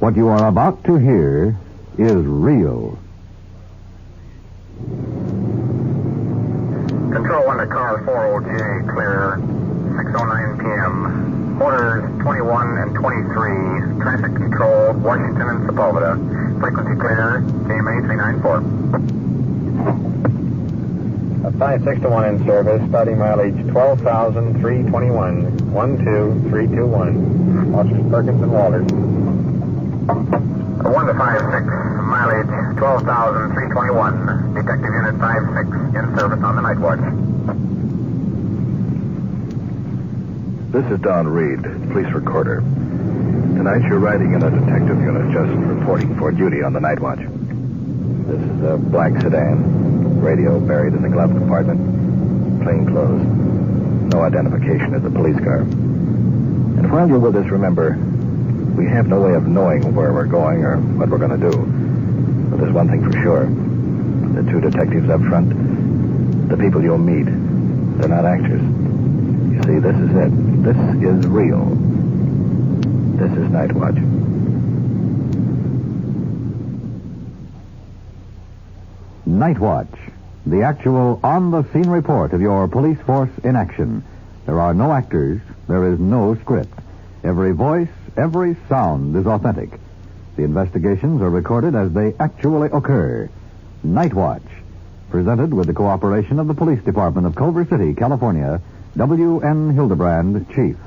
What you are about to hear is real. Control 1 to car 40J, clear, 6:09 p.m. Orders 21 and 23, traffic control, Washington and Sepulveda. Frequency clear, KMA 394. 56-1 in service, starting mileage 12,321, 12321. Officers Perkins and Walters. 1 to 56, mileage 12,321. Detective Unit 56 in service on the night watch. This is Don Reed, police recorder. Tonight you're riding in a detective unit just reporting for duty on the night watch. This is a black sedan, radio buried in the glove compartment, plain clothes. No identification as a police car. And while you're with us, remember, we have no way of knowing where we're going or what we're going to do. But there's one thing for sure. The two detectives up front, the people you'll meet, they're not actors. You see, this is it. This is real. This is Night Watch. Night Watch, the actual on-the-scene report of your police force in action. There are no actors. There is no script. Every voice, every sound is authentic. The investigations are recorded as they actually occur. Night Watch, presented with the cooperation of the Police Department of Culver City, California, W.N. Hildebrand, Chief.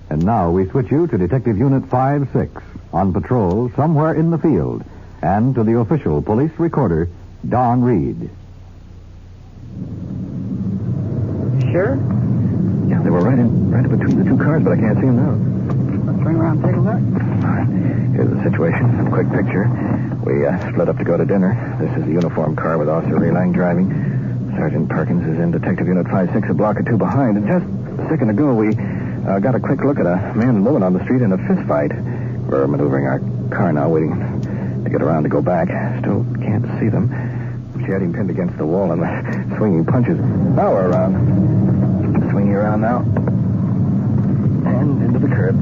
And now we switch you to Detective Unit 56, on patrol somewhere in the field, and to the official police recorder, Don Reed. Sure? Yeah, they were right in between the two cars, but I can't see them now. Let's bring around and take a look. All right. Here's the situation. A quick picture. We split up to go to dinner. This is the uniformed car with Officer Relang driving. Sergeant Perkins is in Detective Unit 56, a block or two behind. And just a second ago, we got a quick look at a man and woman on the street in a fist fight. We're maneuvering our car now, waiting to get around to go back. Still can't see them. She had him pinned against the wall and swinging punches. Now we're around. Swinging around now. And into the curb.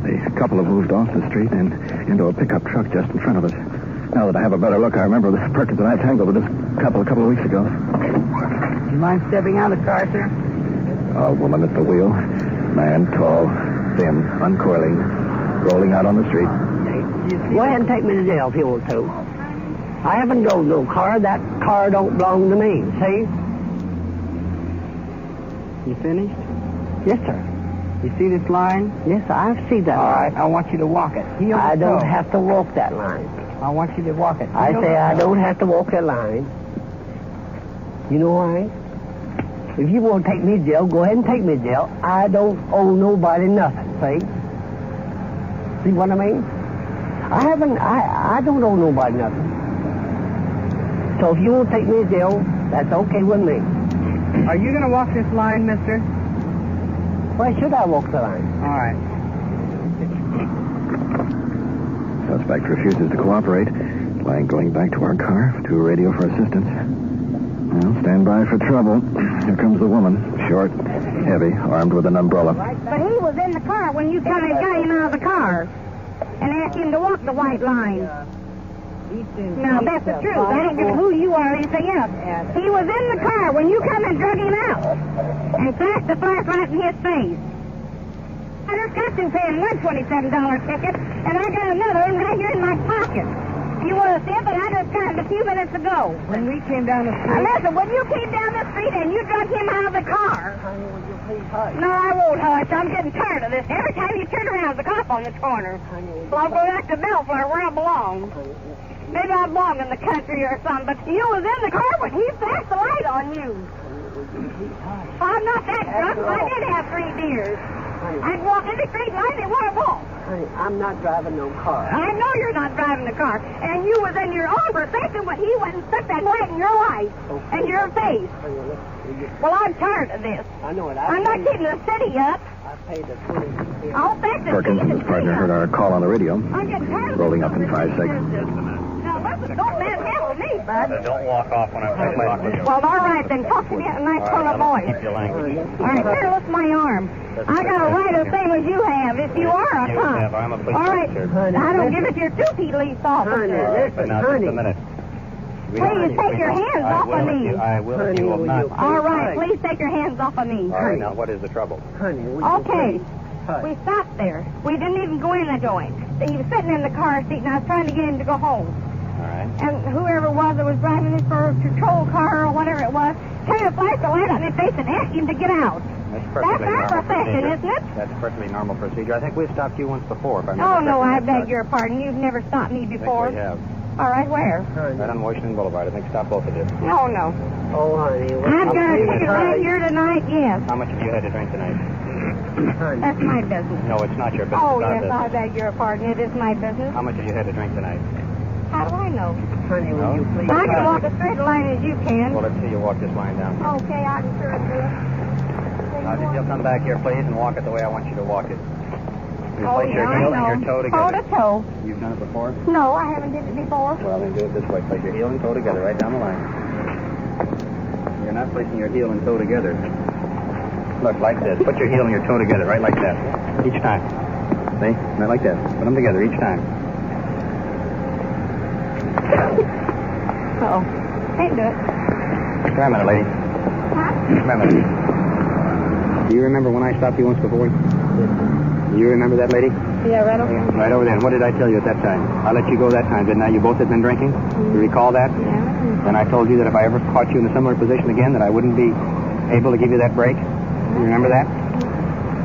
The couple have moved off the street and into a pickup truck just in front of us. Now that I have a better look, I remember the Perkins and I tangled with this couple a couple of weeks ago. Do you mind stepping out of the car, sir? A woman at the wheel. Man, tall, thin, uncoiling, rolling out on the street. Go ahead and take me to jail if you want to. I haven't drove no car. That car don't belong to me, see? You finished? Yes, sir. You see this line? Yes, I see that. All right, I want you to walk it. Heel I to don't toe. have to walk that line. I want you to walk it. I Heel say to I toe. don't have to walk that line. You know why? If you want to take me to jail, go ahead and take me to jail. I don't owe nobody nothing, see? See what I mean? I don't owe nobody nothing. So if you want to take me to jail, that's okay with me. Are you going to walk this line, mister? Why should I walk the line? All right. Suspect refuses to cooperate. Lang going back to our car to radio for assistance. Well, stand by for trouble. Here comes the woman. Short, heavy, armed with an umbrella. But he was in the car when you come and got him out of the car and asked him to walk the white line. Now, that's the truth. I don't care who you are or anything else. He was in the car when you come and drug him out and flashed the flashlight in his face. I just got him paying $127 ticket, and I got another one right here in my pocket. You want to see it, but I just got it a few minutes ago. When we came down the street... Listen, when you came down the street and you drug him out of the car... Honey, would you please hush? No, I won't hush. I'm getting tired of this. Every time you turn around, there's a cop on the corner. Well, I'll go back to Belfort where I belong. Maybe I belong in the country or something, but you was in the car when he flashed the light on you. I'm not that drunk. I did have 3 beers. I'd walk any street and I didn't want to walk. Honey, I'm not driving no car. I know you're not driving the car. And you was in your own profession when he went and stuck that light in your life and your face. Well, I'm tired of this. I know it. I'm not keeping the city up. I paid the 20. I'll bet the Perkins and his partner heard our call on the radio. I'm getting tired of Rolling this up in 5 seconds. Now, listen, don't let him told me, Bud. Don't walk off when I'm talking with you. Well, all right, then talk to me in a nice tone of voice. Keep your language. All right, here, lift my arm. I got a right the same as you have, if you are a cop. I'm a police All right, officer. I don't give it to your two-police officer. But now, just a minute. Please take your hands off of me. I will if you will not. All right, please take your hands off of me. All right, now what is the trouble? Okay. We stopped there. We didn't even go in the joint. He was sitting in the car seat, and I was trying to get him to go home. All right. And whoever it was that was driving this for a patrol car or whatever it was, came to flash the light on his face and asked him to get out. That's our profession, isn't it? That's perfectly normal procedure. I think we've stopped you once before. If I Oh, no, I beg your pardon. You've never stopped me I think before. we have. All right, where? Right on Washington Boulevard. I think stop both of you. No, no. Oh, honey. I've got a ticket right here tonight, yes. How much have you had to drink tonight? That's my business. No, it's not your business. Oh, it's our yes, business. I beg your pardon. It is my business. How much have you had to drink tonight? How do I know? Honey, will you please? I can walk as straight a line as you can. Well, let's see you walk this line down. Okay, I can sure do it. Now, if you'll come back here, please, and walk it the way I want you to walk it. You Oh, place your yeah, heel I know. and your toe Toe together. to toe. You've done it before? No, I haven't did it before. Well, then do it this way. Place your heel and toe together right down the line. You're not placing your heel and toe together. Look, like this. Put your heel and your toe together right like that. Each time. See? Right like that. Put them together each time. Uh-oh. Can't do it. Try a minute, lady. Huh? Try a minute. Do you remember when I stopped you once before? Do you remember that, lady? Yeah, right over here. Right over there. And what did I tell you at that time? I let you go that time, didn't I? You both had been drinking? You recall that? Yeah. And I told you that if I ever caught you in a similar position again, that I wouldn't be able to give you that break. You remember that?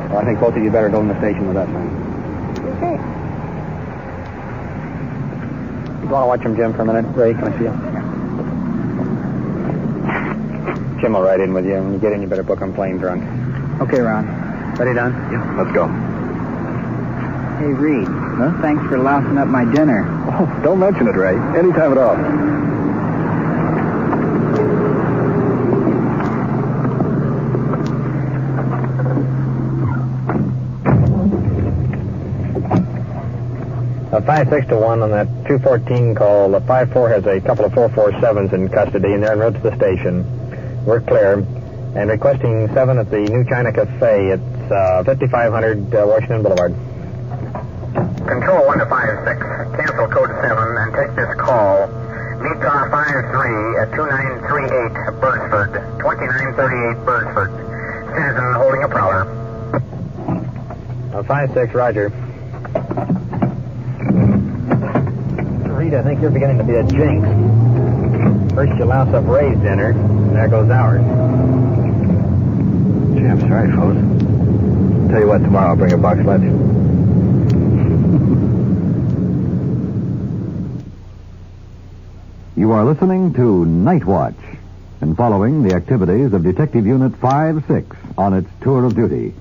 Well, I think both of you better go in the station with us, man. Okay. You want to watch him, Jim, for a minute? Ray, can I see you? Jim will ride in with you. When you get in, you better book him plain drunk. Okay, Ron. Ready, Don? Yeah, let's go. Hey, Reed. Well, thanks for lousing up my dinner. Oh, don't mention it, Ray. Anytime at all. A 5-6-1 on that 214 call. The 5-4 has a couple of 447s in custody, and they're en route to the station. We're clear. And requesting 7 at the New China Cafe. It's 5500 Washington Boulevard. Control 1 to 5-6. Cancel code 7 and take this call. Meet car 5-3 at 2938 Burnsford. 2938 Burnsford. Citizen holding a prowler. 5-6, Roger. Reed, I think you're beginning to be a jinx. First you louse up Ray's dinner, and there goes ours. Gee, I'm sorry, fellas. Tell you what, tomorrow I'll bring a box lunch. You are listening to Night Watch and following the activities of Detective Unit 5-6 on its tour of duty.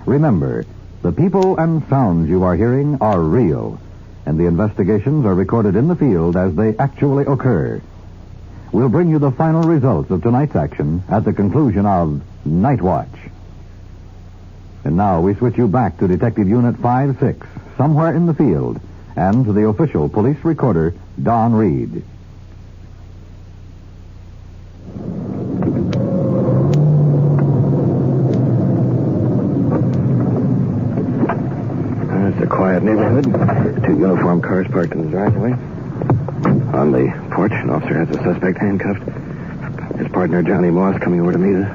Remember, the people and sounds you are hearing are real, and the investigations are recorded in the field as they actually occur. We'll bring you the final results of tonight's action at the conclusion of Night Watch. And now we switch you back to Detective Unit 5-6, somewhere in the field, and to the official police recorder, Don Reed. It's a quiet neighborhood. 2 uniformed cars parked in the driveway. On the porch, an officer has a suspect handcuffed. His partner, Johnny Moss, coming over to meet us.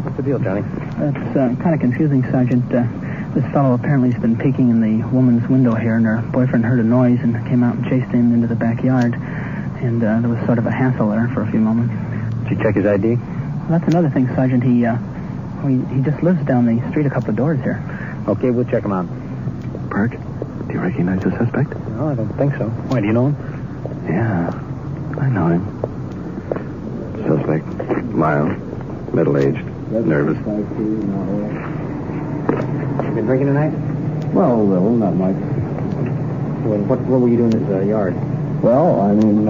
What's the deal, Johnny? It's kind of confusing, Sergeant. This fellow apparently has been peeking in the woman's window here, and her boyfriend heard a noise and came out and chased him into the backyard. And there was sort of a hassle there for a few moments. Did you check his ID? Well, that's another thing, Sergeant. He just lives down the street a couple of doors here. Okay, we'll check him out. Perk, do you recognize the suspect? No, I don't think so. Why, do you know him? Yeah, I know him. Suspect, mild, middle-aged, nervous. You been drinking tonight? Well, a little, not much. What were you doing in this yard? Well, I mean,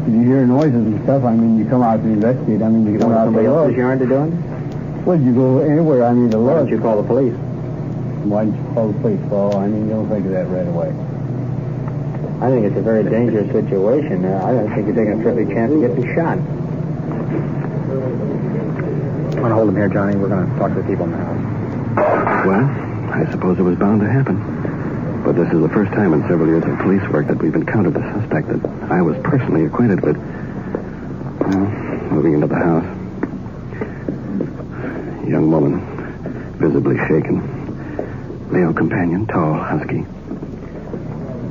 you hear noises and stuff. I mean, you come out to investigate. I mean, you come out to somebody look. else's yard to doing? Well, you go anywhere. I mean, to Why look. don't you call the police? Why don't you call the police? Well, I mean, you don't think of that right away. I think it's a very dangerous situation. I think you're taking a terrific chance of getting shot. I'm going to hold him here, Johnny. We're going to talk to the people in the house. Well, I suppose it was bound to happen. But this is the first time in several years of police work that we've encountered a suspect that I was personally acquainted with. Well, moving into the house. A young woman, visibly shaken. Male companion, tall, husky.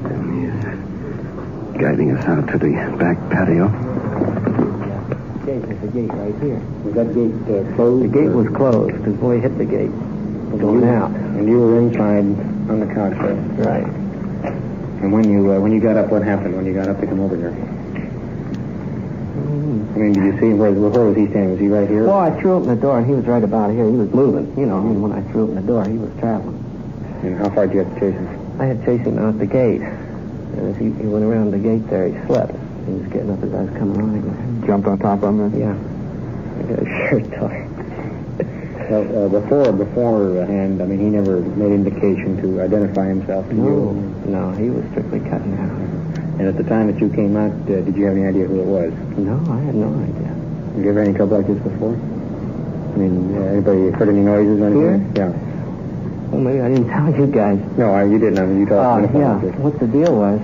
And he's guiding us out to the back patio. There's a gate right here. Was that gate closed? The gate was closed. The boy hit the gate. Going out. And you were inside on the couch there. Right. And when you got up, what happened when you got up to come over here? I mean, did you see where was he standing? Was he right here? Well, I threw open the door, and he was right about here. He was moving. You know, when I threw open the door, he was traveling. And how far did you have to chase him? I had chased him out the gate. And as he went around the gate there, he slipped. He was getting up as I was coming on again. Jumped on top of him? Yeah. I got a shirt tore. Well, beforehand, I mean, he never made indication to identify himself to you? No, he was strictly cutting out. And at the time that you came out, did you have any idea who it was? No, I had no idea. Have you ever had any trouble like this before? I mean, anybody heard any noises or anything? Here? Yeah. Well, maybe I didn't tell you guys. No, you didn't. I mean, you told me. Yeah. What the deal was,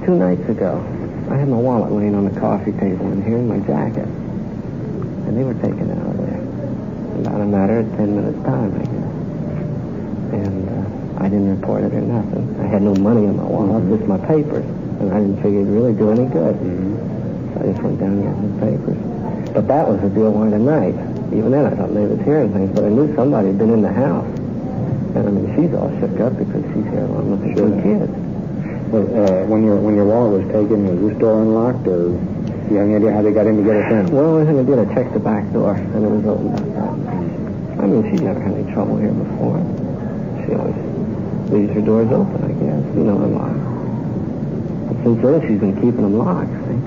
2 nights ago, I had my wallet laying on the coffee table in here in my jacket. And they were taken out of there. About a matter of 10 minutes time, I guess. And I didn't report it or nothing. I had no money in my wallet, just my papers. And I didn't figure it'd really do any good. So I just went down and got my papers. But that was the deal why tonight. Even then, I thought maybe it was hearing things, but I knew somebody had been in the house. And I mean, she's all shook up because she's here along with the 2 kids. Well, when your wallet was taken, was this door unlocked, or do you have any idea how they got in to get us in? Well, I did. I checked the back door, and it was opened up. I mean, she's never had any trouble here before. She always leaves her doors open, I guess. You know, they're locked. But since then, she's been keeping them locked, see?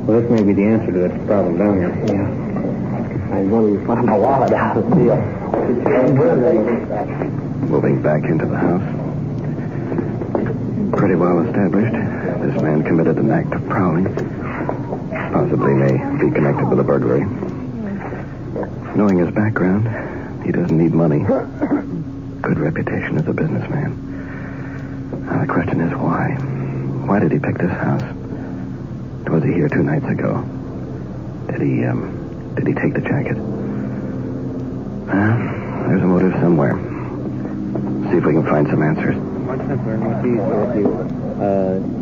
Well, this may be the answer to that problem down here. Yeah. I wanted to find my wallet out of the deal. Moving back into the house. Pretty well established. This man committed an act of prowling. Possibly may be connected with a burglary. Knowing his background, he doesn't need money. Good reputation as a businessman. Now the question is why? Why did he pick this house? Was he here 2 nights ago? Did he take the jacket? There's a motive somewhere. See if we can find some answers. Much simpler and much easier if you...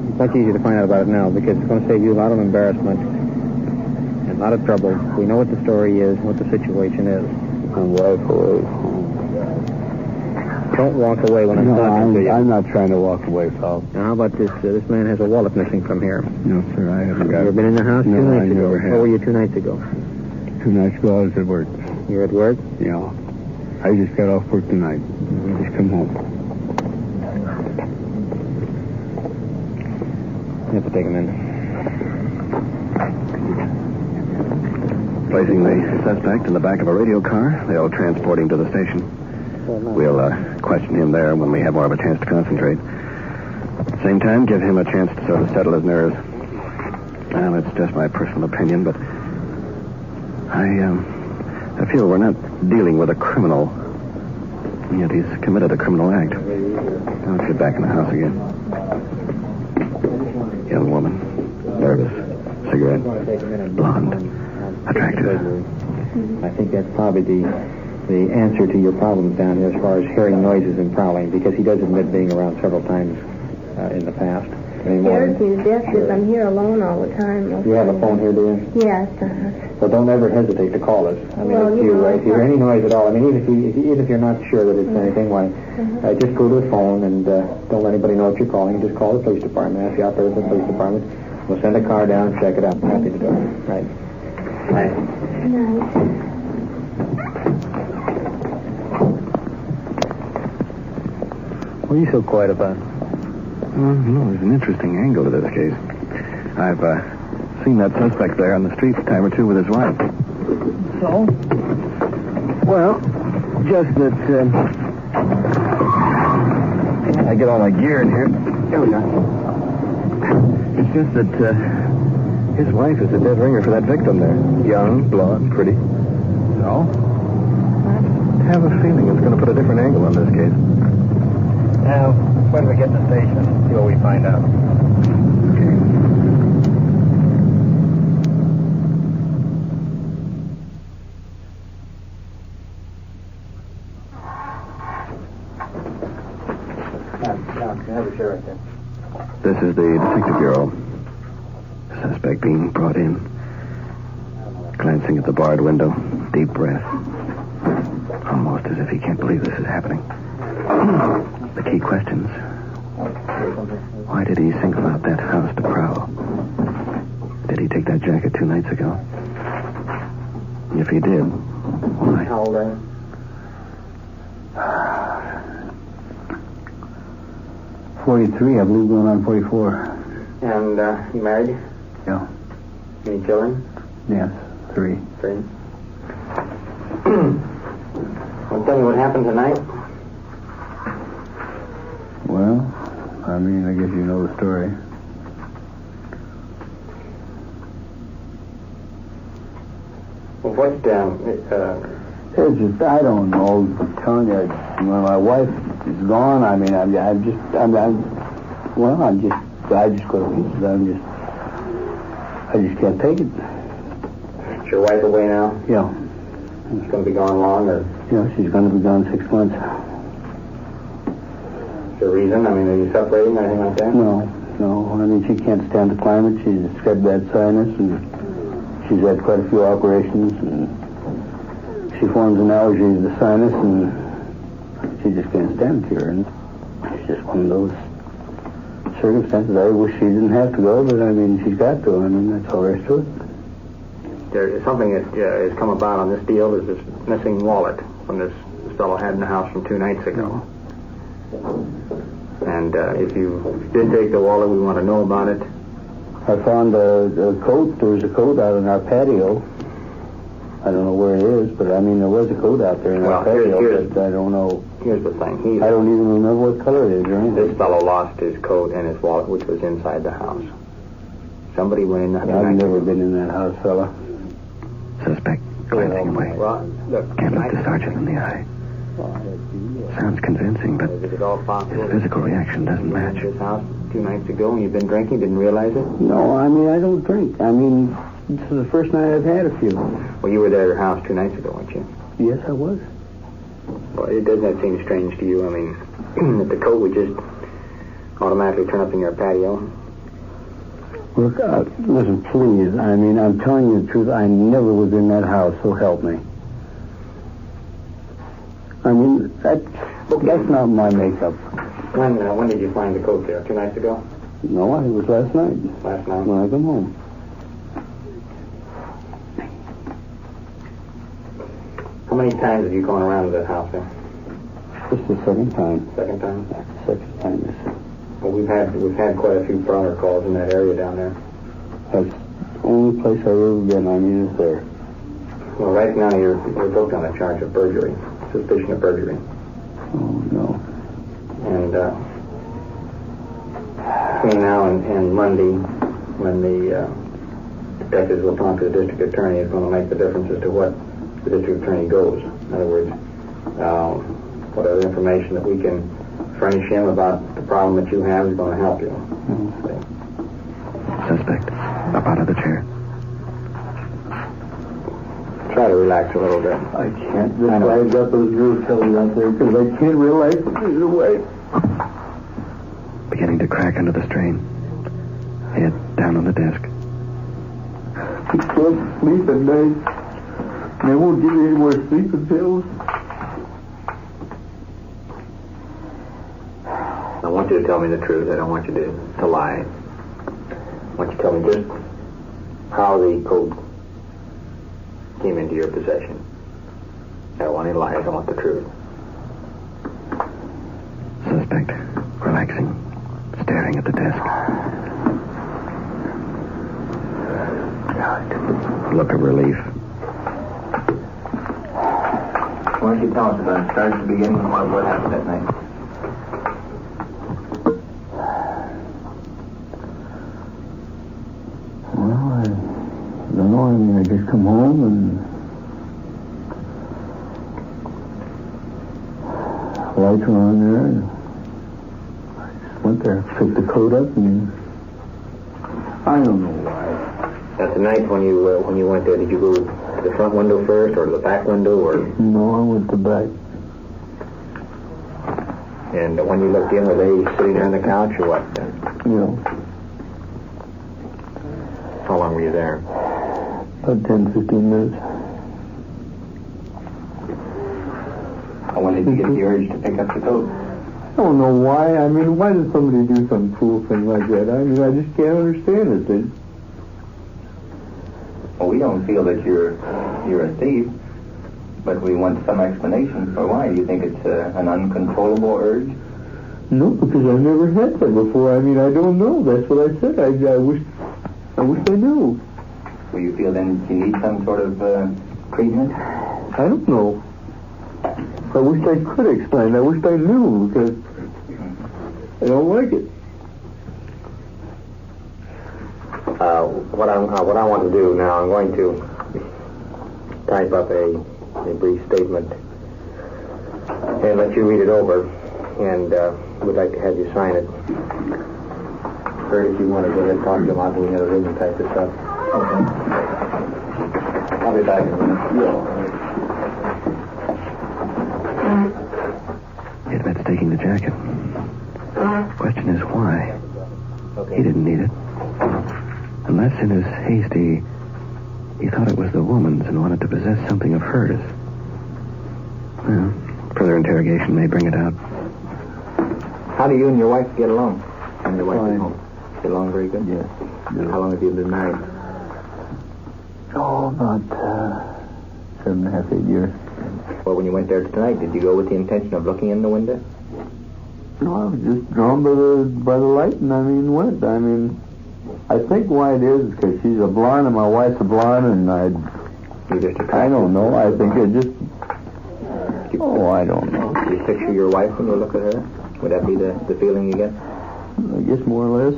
it's much easier to find out about it now because it's going to save you a lot of embarrassment and a lot of trouble. We know what the story is, what the situation is. I'm walk away. Don't walk away when I'm talking to you. I'm not trying to walk away, pal. Now, how about this? This man has a wallet missing from here. No, sir, I haven't got You ever been in the house 2 nights ago? Where were you 2 nights ago? 2 nights ago, I was at work. You were at work? Yeah. I just got off work tonight. Just come home. You have to take him in. Placing the suspect in the back of a radio car, they'll transport him to the station. We'll question him there when we have more of a chance to concentrate. Same time, give him a chance to sort of settle his nerves. Well, it's just my personal opinion, but I feel we're not dealing with a criminal. Yet he's committed a criminal act. Now let's get back in the house again. Young woman, nervous, cigarette, blonde, attractive. I think that's probably the answer to your problems down here as far as hearing noises and prowling, because he does admit being around several times in the past. Scares me to death because I'm here alone all the time. You have a phone here, do you? Yes. Well, don't ever hesitate to call us. I mean, if you hear any noise at all, I mean, even if you're not sure that it's anything, why, just go to the phone and don't let anybody know if you're calling. Just call the police department, ask the operator of the police department. We'll send a car down, check it out, and happy to do it. Right. Right. Nice. What are you so quiet about? No, there's an interesting angle to this case. I've seen that suspect there on the street a time or two with his wife. So? Well, just that... I get all my gear in here. Here we are. It's just that his wife is a dead ringer for that victim there. Young, blonde, pretty. So? I have a feeling it's going to put a different angle on this case. Now, when we get to the station, see what we find out. Have a chair right there. This is the Detective Bureau. Suspect being brought in. Glancing at the barred window. Deep breath. Almost as if he can't believe this is happening. The key questions. Why did he single out that house to prowl? Did he take that jacket 2 nights ago? If he did, why? How old are you? 43, I believe, going on 44. And you married? Yeah. Any children? Yes, 3. 3. Well, tell me what happened tonight. Well, I mean, I guess you know the story. Well, what, It's just, I don't know. I'm telling you, when my wife is gone, I mean, I just go to pieces. I just can't take it. is your wife away now? Yeah. She's going to be gone long, or She's going to be gone 6 months. is there a reason? I mean, are you separating or anything like that? No. I mean, she can't stand the climate. She's got bad sinus, and she's had quite a few operations, and she forms an allergy to the sinus, and she just can't stand it here. And it's just one of those circumstances. I wish she didn't have to go, but I mean, she's got to. I mean, that's all there is to it. There is something that has come about on this deal is this missing wallet from this fellow had in the house from 2 nights ago. And if you did take the wallet, we want to know about it. I found a coat. There was a coat out in our patio. I don't know where it is, but I mean, there was a coat out there in our patio, but I don't know. Here's the thing. I don't even remember what color it is or anything. This fellow lost his coat and his wallet, which was inside the house. Somebody went in the house. I've never been in that house, fella. Suspect glancing away. Well, look, Can't look the sergeant in the eye. Sounds convincing, but is it all possible? his physical reaction doesn't You went match. to this house 2 nights ago and you've been drinking, didn't realize it? No, I mean, I don't drink. I mean, this is the first night I've had a few. Well, you were there at her house 2 nights ago, weren't you? Yes, I was. Well, doesn't that seem strange to you? I mean, that the coat would just automatically turn up in your patio? Look, listen, please. I mean, I'm telling you the truth. I never was in that house, so help me. I mean, that's not my makeup. When did you find the coat there? 2 nights ago? No, I think it was last night. Last night? When I come home. How many times have you gone around to that house there? This is the second time. Second time? That's the second time, yes. Well, we've had quite a few prowler calls in that area down there. That's the only place I've ever been. I mean, is there. Well, right now you're booked on a charge of burglary, suspicion of burglary. Oh, no. And between now and Monday, when the detectives will talk to the district attorney, is going to make the difference as to what the district attorney goes. In other words, what other information that we can furnish him about the problem that you have is going to help you. Suspect up out of the chair. Try to relax a little bit. I can't. That's why I've got those rules telling out there, because I can't realize it either way. Beginning to crack under the strain. Head down on the desk. I can't sleep at night. They won't give me any more sleeping pills. I want you to tell me the truth. I don't want you to lie. I want you to tell me just how the coat came into your possession. I don't want any lies. I want the truth. Suspect relaxing, staring at the desk. Look of relief. Why don't you tell us about it? Start at the beginning of what happened that night. come home and lights were on there. And I just went there, picked the coat up, and I don't know why. At the night when you went there, did you go to the front window first or to the back window, or? No, I went to back. And when you looked in, were they sitting on the couch or what? No. How long were you there? About 10, 15 minutes. When did you get the urge to pick up the coat? I don't know why. I mean, why does somebody do some fool thing like that? I mean, I just can't understand it. Well, we don't feel that you're a thief, but we want some explanation for why. Do you think it's an uncontrollable urge? No, because I've never had that before. I mean, I don't know. That's what I said. I wish I knew. Well, you feel then you need some sort of treatment? I don't know. I wish I could explain. I wish I knew, because I don't like it. What I want to do now, I'm going to type up a brief statement and let you read it over, and we'd like to have you sign it. Kurt, if you want to go ahead and talk to him, I'll go in the other room and type this up. Okay. I'll be back in a minute. He admits taking the jacket. The question is why. Okay. He didn't need it. Unless in his haste he thought it was the woman's and wanted to possess something of hers. Well, further interrogation may bring it out. How do you and your wife get along? And your wife at home? Get along very good? Yes. How long have you been married? Oh, about 7.5, 8 years. Well, when you went there tonight, did you go with the intention of looking in the window? No, I was just drawn by the light, and went. I think why it is because she's a blonde and my wife's a blonde, and I don't know. I think it just. I don't know. Do you picture your wife when you look at her? Would that be the feeling you get? I guess more or less.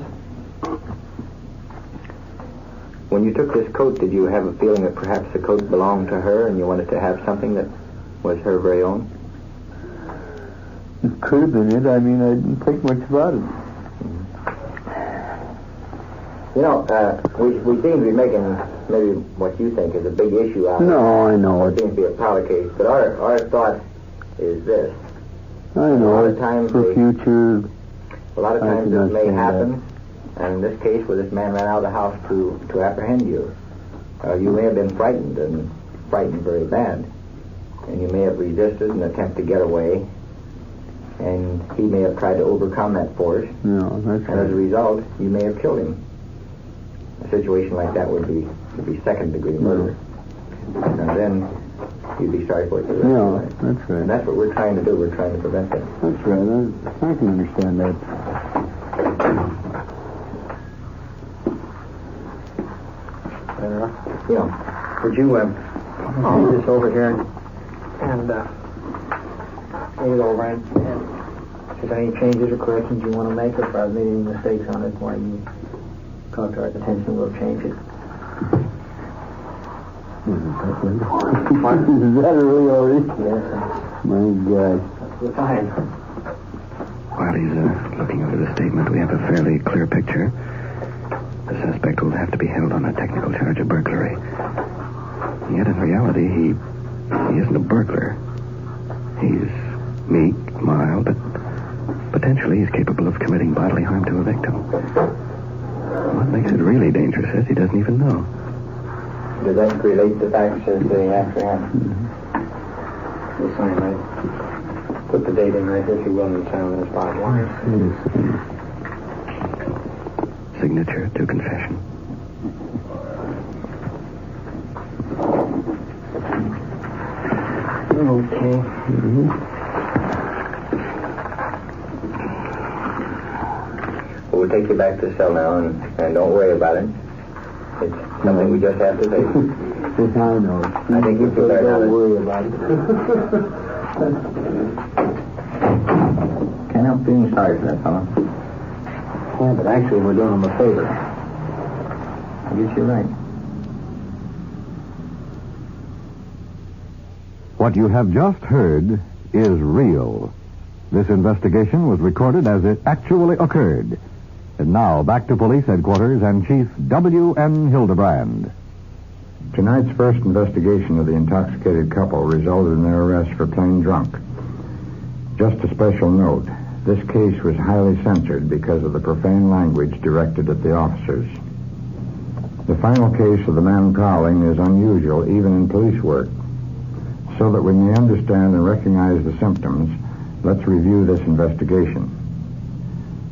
When you took this coat, did you have a feeling that perhaps the coat belonged to her and you wanted to have something that was her very own? It could have been it. I didn't think much about it. You know, we seem to be making maybe what you think is a big issue out of it. No, I know it. It seems to be a powder case, but our thought is this. I know. For future. A lot of times this may happen, and in this case where this man ran out of the house to apprehend you, you may have been frightened, and frightened very bad. And you may have resisted an attempt to get away, and he may have tried to overcome that force. No, that's and as a result, you may have killed him. A situation like that would be second-degree murder. And then you'd be sorry for it for the rest of your life. That's right. And that's what we're trying to do. We're trying to prevent that. That's right. I can understand that. Would you read this over here and read it over and if there's any changes or corrections you want to make, or if I've made any mistakes on it, why you call to our attention, we'll change it. Is that really already? Yes. My God. We're fine. While he's looking over the statement, we have a fairly clear picture. The suspect will have to be held on a technical charge of burglary. Yet in reality, he isn't a burglar. He's meek, mild, but potentially he's capable of committing bodily harm to a victim. What makes it really dangerous is he doesn't even know. Does that relate to facts as they actually happen? We'll sign right. Put the date in right here if you will, and sign on the spot. Signature to confession. Okay. Mm-hmm. Well, we'll take you back to the cell now, and don't worry about it. It's something we just have to face. Yes, I know. I think you feel better now. Don't worry about it. Can't help being sorry for that fellow. Yeah, but actually we're doing him a favor. I guess you're right. What you have just heard is real. This investigation was recorded as it actually occurred. And now, back to police headquarters and Chief W.N. Hildebrand. Tonight's first investigation of the intoxicated couple resulted in their arrest for plain drunk. Just a special note, this case was highly censored because of the profane language directed at the officers. The final case of the man prowling is unusual even in police work. So that we may understand and recognize the symptoms, let's review this investigation.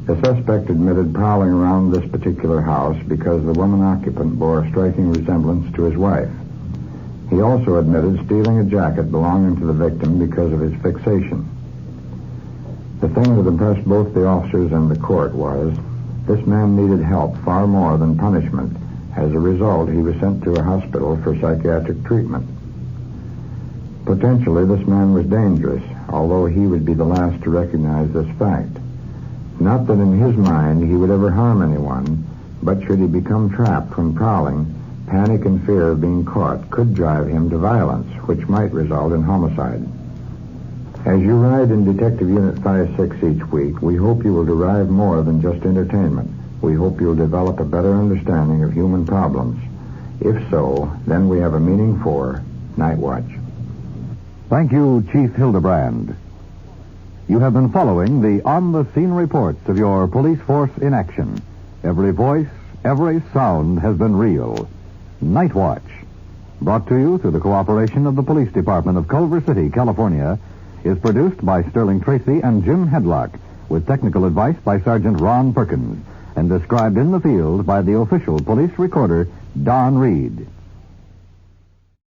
The suspect admitted prowling around this particular house because the woman occupant bore a striking resemblance to his wife. He also admitted stealing a jacket belonging to the victim because of his fixation. The thing that impressed both the officers and the court was this man needed help far more than punishment. As a result, he was sent to a hospital for psychiatric treatment. Potentially, this man was dangerous, although he would be the last to recognize this fact. Not that in his mind he would ever harm anyone, but should he become trapped when prowling, panic and fear of being caught could drive him to violence, which might result in homicide. As you ride in Detective Unit 5-6 each week, we hope you will derive more than just entertainment. We hope you'll develop a better understanding of human problems. If so, then we have a meaning for Night Watch. Thank you, Chief Hildebrand. You have been following the on-the-scene reports of your police force in action. Every voice, every sound has been real. Night Watch, brought to you through the cooperation of the Police Department of Culver City, California, is produced by Sterling Tracy and Jim Hedlock, with technical advice by Sergeant Ron Perkins, and described in the field by the official police recorder, Don Reed.